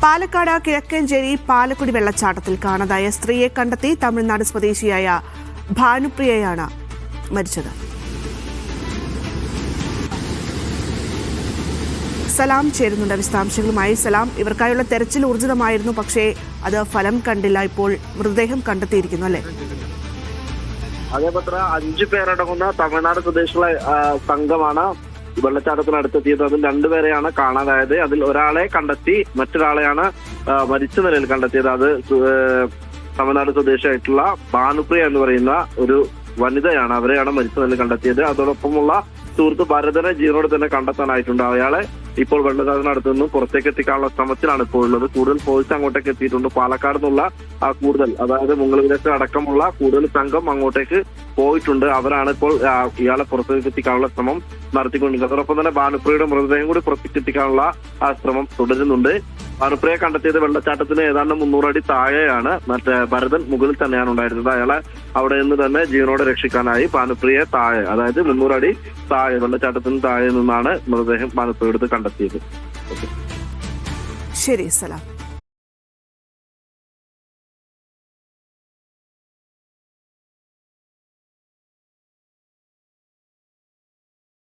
പാലക്കാട് കിഴക്കഞ്ചേരി പാലക്കുടി വെള്ളച്ചാട്ടത്തിൽ കാണാതായ സ്ത്രീയെ കണ്ടെത്തി. തമിഴ്നാട് സ്വദേശിയായ ഭാനുപ്രിയയാണ് മരിച്ചത്. സലാം ചേരുന്നുണ്ട് വിശദാംശങ്ങളുമായി. സലാം, ഇവർക്കായുള്ള തെരച്ചിൽ ഊർജിതമായിരുന്നു, പക്ഷേ അത് ഫലം കണ്ടില്ല. ഇപ്പോൾ മൃതദേഹം കണ്ടെത്തിയിരിക്കുന്നു അല്ലേ? അതേപത്ര 5 പേരടങ്ങുന്ന തമിഴ്നാട് സ്വദേശികളെ സംഘമാണ് വെള്ളച്ചാട്ടത്തിനടുത്തെത്തിയത്. അതിൽ 2 പേരെയാണ് കാണാതായത്. അതിൽ ഒരാളെ കണ്ടെത്തി, മറ്റൊരാളെയാണ് മരിച്ച നിലയിൽ കണ്ടെത്തിയത്. അത് തമിഴ്നാട് സ്വദേശിയായിട്ടുള്ള ഭാനുപ്രിയ എന്ന് പറയുന്ന ഒരു വനിതയാണ്. അവരെയാണ് മരിച്ച നിലയിൽ കണ്ടെത്തിയത്. അതോടൊപ്പമുള്ള സുഹൃത്ത് ഭരതനെ ജീവനോട് തന്നെ കണ്ടെത്താനായിട്ടുണ്ട്. അയാളെ ഇപ്പോൾ വെള്ളച്ചാട്ടത്തിനടുത്ത് നിന്നും പുറത്തേക്ക് എത്തിക്കാനുള്ള ശ്രമത്തിലാണ് ഇപ്പോൾ ഉള്ളത്. കൂടുതൽ ഫോഴ്സ് അങ്ങോട്ടേക്ക് എത്തിയിട്ടുണ്ട്. പാലക്കാട് നിന്നുള്ള കൂടുതൽ, അതായത് മുങ്ങൽവിദഗ്ധർ അടക്കമുള്ള കൂടുതൽ സംഘം അങ്ങോട്ടേക്ക് പോയിട്ടുണ്ട്. അവരാണ് ഇപ്പോൾ ഇയാളെ പുറത്തേക്ക് എത്തിക്കാനുള്ള ശ്രമം നടത്തിക്കൊണ്ടിരിക്കുന്നത്. അതോടൊപ്പം തന്നെ ഭാനുപ്രിയയുടെ മൃതദേഹം കൂടി പുറത്തേക്ക് എത്തിക്കാനുള്ള ശ്രമം തുടരുന്നുണ്ട്. ഭാനുപ്രിയെ കണ്ടെത്തിയത് വെള്ളച്ചാട്ടത്തിന് ഏതാണ്ട് 300 അടി താഴെയാണ്. മറ്റേ ഭരതൻ മുകളിൽ തന്നെയാണ് ഉണ്ടായിരുന്നത്. അയാളെ അവിടെ നിന്ന് തന്നെ ജീവനോടെ രക്ഷിക്കാനായി ഭാനുപ്രിയെ താഴെ, അതായത് 300 അടി താഴെ, വെള്ളച്ചാട്ടത്തിന് താഴെ നിന്നാണ് മൃതദേഹം ഭാനുപ്രിയയുടെ കണ്ടെത്തിയത്. ശരി, സലാം.